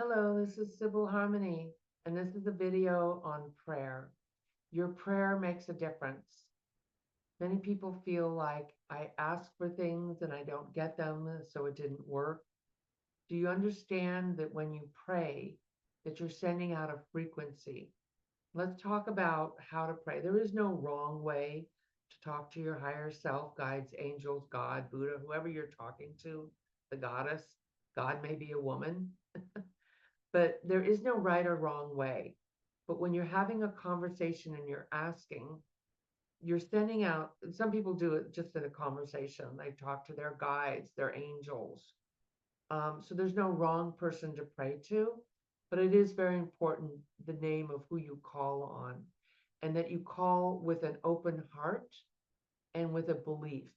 Hello, this is Sibyl Harmony, and this is a video on prayer. Your prayer makes a difference. Many people feel like I ask for things and I don't get them, so it didn't work. Do you understand that when you pray, that you're sending out a frequency? Let's talk about how to pray. There is no wrong way to talk to your higher self, guides, angels, God, Buddha, whoever you're talking to, the goddess. God may be a woman. But there is no right or wrong way. But when you're having a conversation and you're asking, you're sending out, some people do it just in a conversation. They talk to their guides, their angels. So there's no wrong person to pray to, but it is very important the name of who you call on, and that you call with an open heart and with a belief.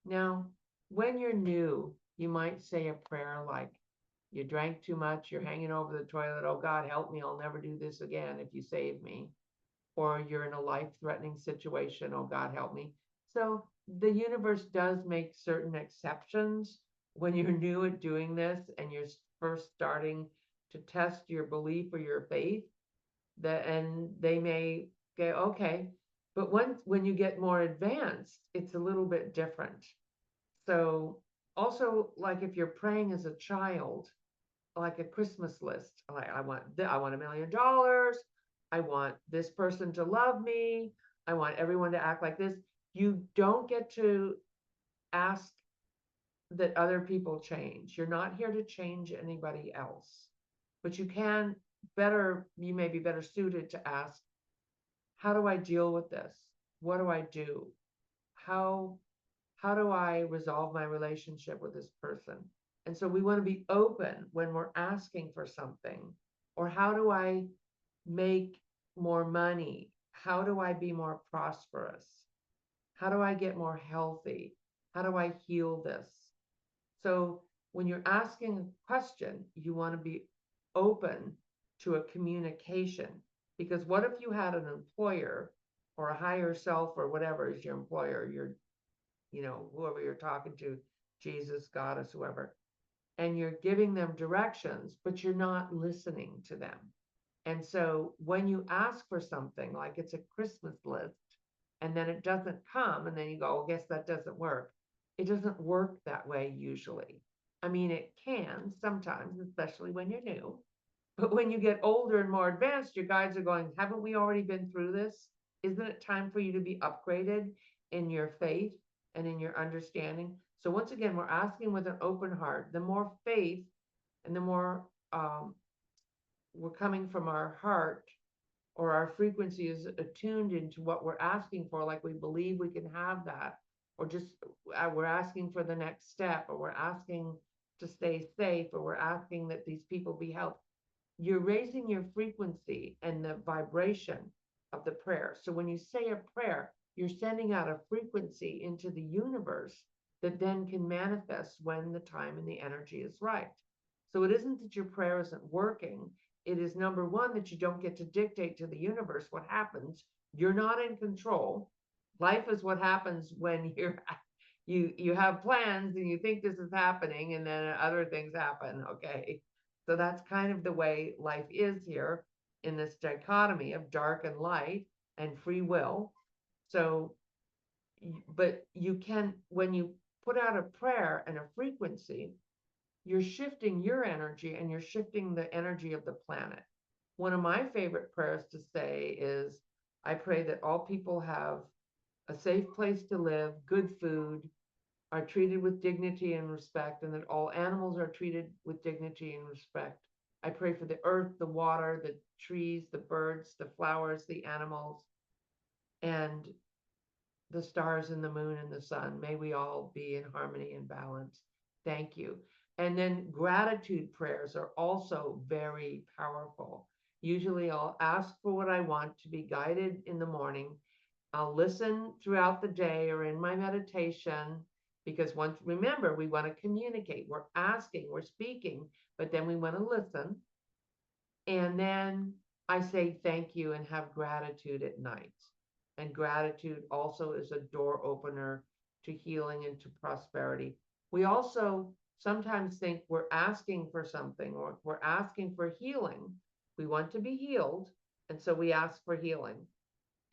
Now, when you're new, you might say a prayer like, you drank too much, you're hanging over the toilet, oh God, help me, I'll never do this again if you save me. Or you're in a life-threatening situation, oh God, help me. So the universe does make certain exceptions when you're new at doing this and you're first starting to test your belief or your faith, and they may go, okay. But when you get more advanced, it's a little bit different. So also, like if you're praying as a child, like a Christmas list. Like I want $1 million. I want this person to love me. I want everyone to act like this. You don't get to ask that other people change. You're not here to change anybody else. But you may be better suited to ask, how do I deal with this? What do I do? How how do I resolve my relationship with this person? And so we want to be open when we're asking for something. Or how do I make more money? How do I be more prosperous? How do I get more healthy? How do I heal this? So when you're asking a question, you want to be open to a communication. Because what if you had an employer or a higher self or whatever is your employer, whoever you're talking to, Jesus, Goddess, whoever, and you're giving them directions, but you're not listening to them. And so when you ask for something, like it's a Christmas list, and then it doesn't come, and then you go, I guess that doesn't work. It doesn't work that way usually. I mean, it can sometimes, especially when you're new. But when you get older and more advanced, your guides are going, haven't we already been through this? Isn't it time for you to be upgraded in your faith and in your understanding? So once again, we're asking with an open heart. The more faith and the more we're coming from our heart, or our frequency is attuned into what we're asking for, like we believe we can have that, or just we're asking for the next step, or we're asking to stay safe, or we're asking that these people be helped. You're raising your frequency and the vibration of the prayer. So when you say a prayer, you're sending out a frequency into the universe that then can manifest when the time and the energy is right. So it isn't that your prayer isn't working. It is, number one, that you don't get to dictate to the universe what happens. You're not in control. Life is what happens when you have plans and you think this is happening, and then other things happen. Okay. So that's kind of the way life is here, in this dichotomy of dark and light and free will. So, but you can, when you put out a prayer and a frequency, you're shifting your energy and you're shifting the energy of the planet. One of my favorite prayers to say is, I pray that all people have a safe place to live, good food, are treated with dignity and respect, and that all animals are treated with dignity and respect. I pray for the earth, the water, the trees, the birds, the flowers, the animals, and the stars and the moon and the sun. May we all be in harmony and balance. Thank you. And then gratitude prayers are also very powerful. Usually I'll ask for what I want to be guided in the morning. I'll listen throughout the day or in my meditation, because once, remember, we want to communicate. We're asking, we're speaking, but then we want to listen. And then I say thank you and have gratitude at night. And gratitude also is a door opener to healing and to prosperity. We also sometimes think we're asking for something or we're asking for healing. We want to be healed, and so we ask for healing.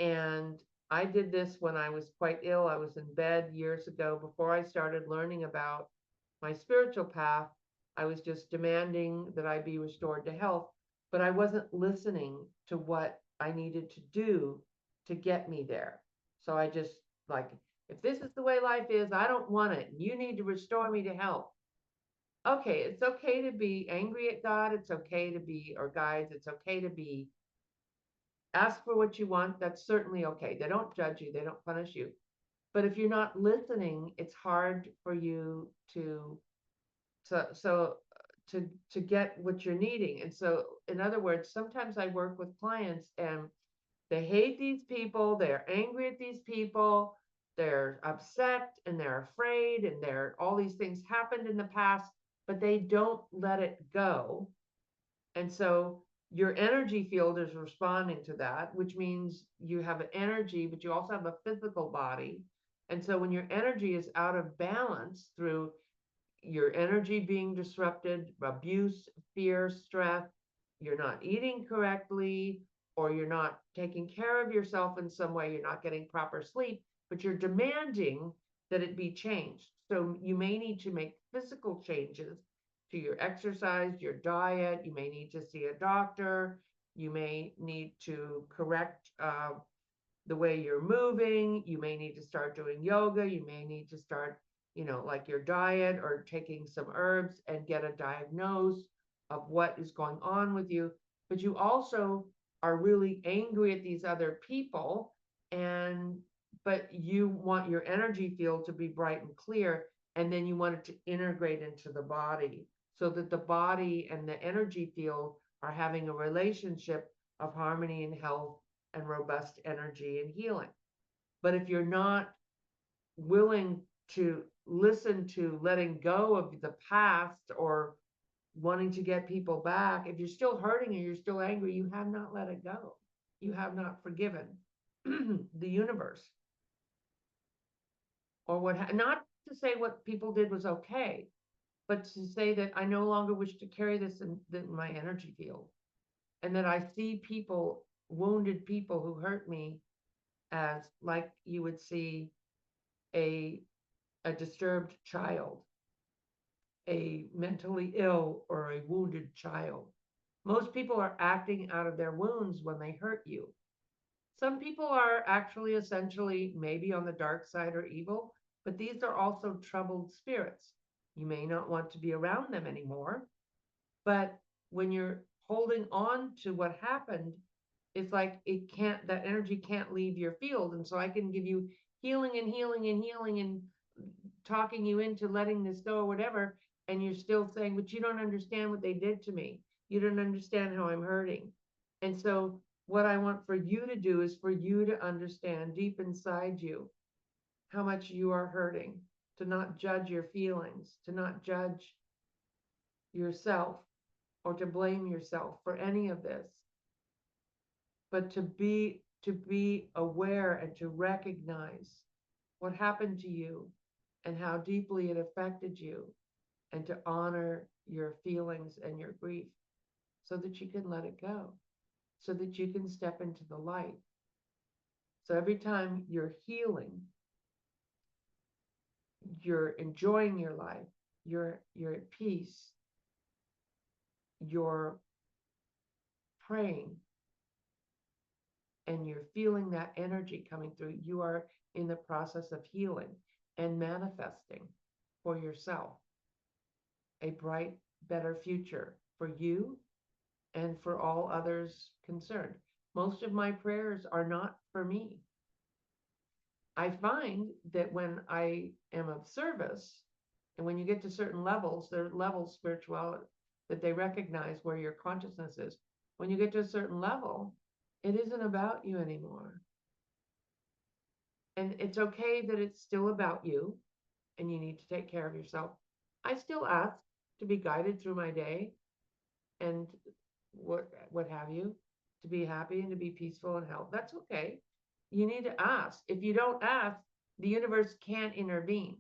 And I did this when I was quite ill. I was in bed years ago before I started learning about my spiritual path. I was just demanding that I be restored to health, but I wasn't listening to what I needed to do to get me there. So I just, like, if this is the way life is, I don't want it. You need to restore me to health. Okay, it's okay to be angry at God. It's okay to be, or guides, it's okay to be, ask for what you want. That's certainly okay. They don't judge you, they don't punish you. But if you're not listening, it's hard for you to so to get what you're needing. And so, in other words, sometimes I work with clients and they hate these people, they're angry at these people, they're upset and they're afraid, and they're all these things happened in the past, but they don't let it go. And so your energy field is responding to that, which means you have an energy, but you also have a physical body. And so when your energy is out of balance through your energy being disrupted, abuse, fear, stress, you're not eating correctly, or you're not taking care of yourself in some way, you're not getting proper sleep, but you're demanding that it be changed. So you may need to make physical changes to your exercise, your diet. You may need to see a doctor. You may need to correct the way you're moving. You may need to start doing yoga. You may need to start, like your diet, or taking some herbs and get a diagnose of what is going on with you. But you also are really angry at these other people, and but you want your energy field to be bright and clear, and then you want it to integrate into the body so that the body and the energy field are having a relationship of harmony and health and robust energy and healing. But if you're not willing to listen to letting go of the past, or wanting to get people back, if you're still hurting and you're still angry, you have not let it go. You have not forgiven the universe, or not to say what people did was okay, but to say that I no longer wish to carry this in my energy field, and that I see people, wounded people who hurt me, as like you would see a a disturbed child, a mentally ill or a wounded child. Most people are acting out of their wounds when they hurt you. Some people are actually essentially maybe on the dark side or evil, but these are also troubled spirits. You may not want to be around them anymore, but when you're holding on to what happened, it's like that energy can't leave your field. And so I can give you healing and healing and healing and talking you into letting this go or whatever, and you're still saying, but you don't understand what they did to me. You don't understand how I'm hurting. And so what I want for you to do is for you to understand deep inside you how much you are hurting, to not judge your feelings, to not judge yourself or to blame yourself for any of this, but to be aware and to recognize what happened to you and how deeply it affected you, and to honor your feelings and your grief so that you can let it go, so that you can step into the light. So every time you're healing, you're enjoying your life, you're at peace, you're praying, and you're feeling that energy coming through, you are in the process of healing and manifesting for yourself a bright, better future for you and for all others concerned. Most of my prayers are not for me. I find that when I am of service, and when you get to certain levels, there are levels spirituality that they recognize where your consciousness is. When you get to a certain level, it isn't about you anymore. And it's okay that it's still about you and you need to take care of yourself. I still ask to be guided through my day and what have you, to be happy and to be peaceful and health. That's okay. You need to ask. If you don't ask, the universe can't intervene.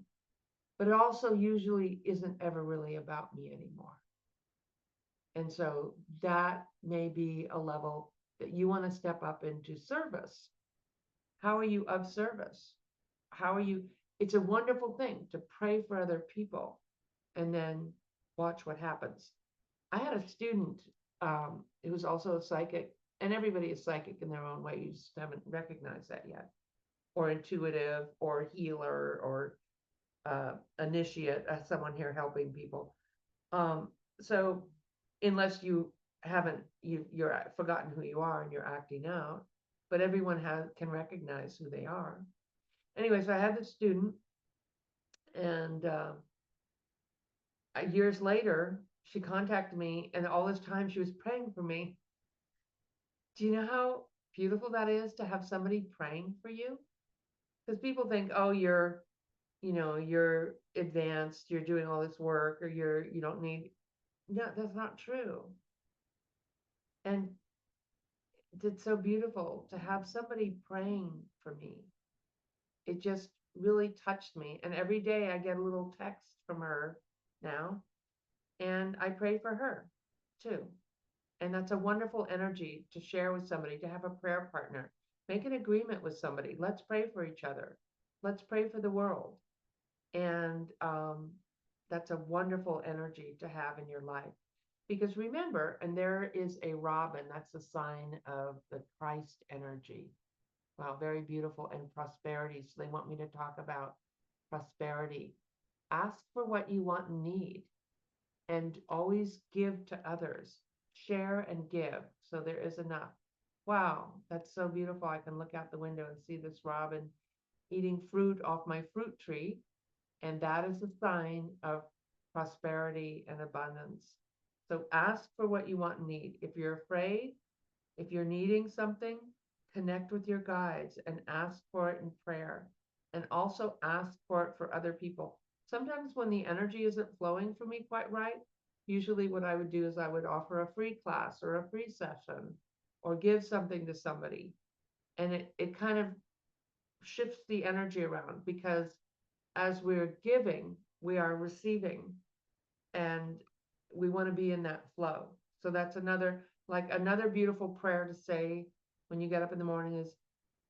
but it also usually isn't ever really about me anymore. And so that may be a level that you want to step up into service. How are you of service? How are you? It's a wonderful thing to pray for other people and then watch what happens. I had a student who was also a psychic, and everybody is psychic in their own way. You just haven't recognized that yet, or intuitive, or healer, or initiate, someone here helping people. So unless you haven't, you're forgotten who you are and you're acting out, but everyone can recognize who they are. Anyway, so I had this student, and years later, she contacted me, and all this time she was praying for me. Do you know how beautiful that is to have somebody praying for you? Because people think, oh, you're advanced, you're doing all this work, or you don't need. No, that's not true. And it's so beautiful to have somebody praying for me. It just really touched me. And every day I get a little text from her now, and I pray for her too. And that's a wonderful energy to share with somebody, to have a prayer partner. Make an agreement with somebody. Let's pray for each other. Let's pray for the world. And that's a wonderful energy to have in your life. Because remember, and there is a robin, that's a sign of the Christ energy. Wow, very beautiful. And prosperity. So they want me to talk about prosperity. Ask for what you want and need, and always give to others. Share and give, so there is enough. Wow, that's so beautiful. I can look out the window and see this robin eating fruit off my fruit tree, and that is a sign of prosperity and abundance. So ask for what you want and need. If you're afraid, if you're needing something, connect with your guides and ask for it in prayer. And also ask for it for other people. Sometimes when the energy isn't flowing for me quite right, usually what I would do is I would offer a free class or a free session or give something to somebody. And it kind of shifts the energy around, because as we're giving, we are receiving, and we want to be in that flow. So that's another beautiful prayer to say when you get up in the morning is,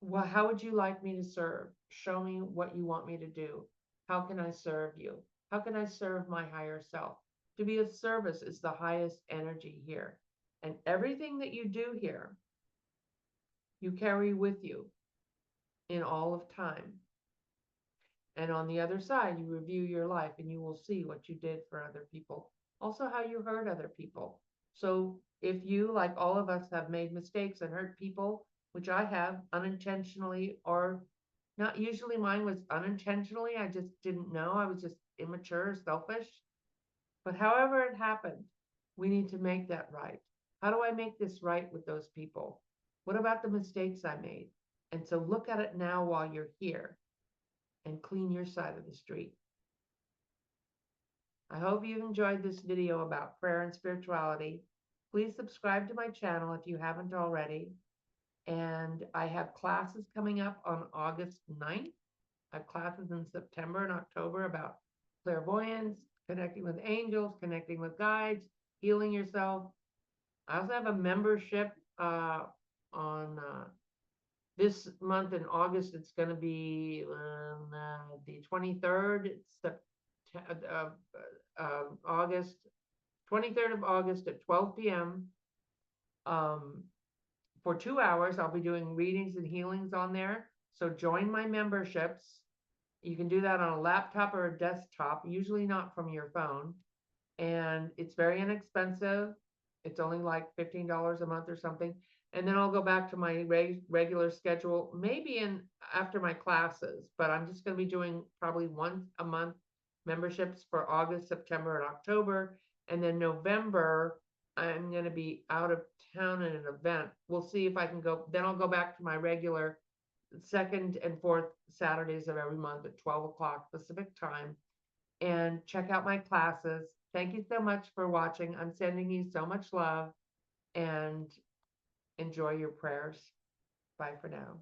well, how would you like me to serve? Show me what you want me to do. How can I serve you? How can I serve my higher self? To be of service is the highest energy here. And everything that you do here, you carry with you in all of time. And on the other side, you review your life and you will see what you did for other people. Also, how you hurt other people. So if you, like all of us, have made mistakes and hurt people, which I have unintentionally, or not, usually mine was unintentionally, I just didn't know. I was just immature, selfish. But however it happened, we need to make that right. How do I make this right with those people? What about the mistakes I made? And so look at it now while you're here and clean your side of the street. I hope you've enjoyed this video about prayer and spirituality. Please subscribe to my channel if you haven't already. And I have classes coming up on August 9th. I have classes in September and October about clairvoyance, connecting with angels, connecting with guides, healing yourself. I also have a membership on this month in August. It's going to be the 23rd. It's August, 23rd of August at 12 p.m. For 2 hours. I'll be doing readings and healings on there. So join my memberships. You can do that on a laptop or a desktop, usually not from your phone. And it's very inexpensive. It's only like $15 a month or something. And then I'll go back to my regular schedule, maybe after my classes, but I'm just going to be doing probably once a month memberships for August, September, and October. And then November, I'm going to be out of town at an event. We'll see if I can go. Then I'll go back to my regular second and fourth Saturdays of every month at 12 o'clock Pacific time, and check out my classes. Thank you so much for watching. I'm sending you so much love, and enjoy your prayers. Bye for now.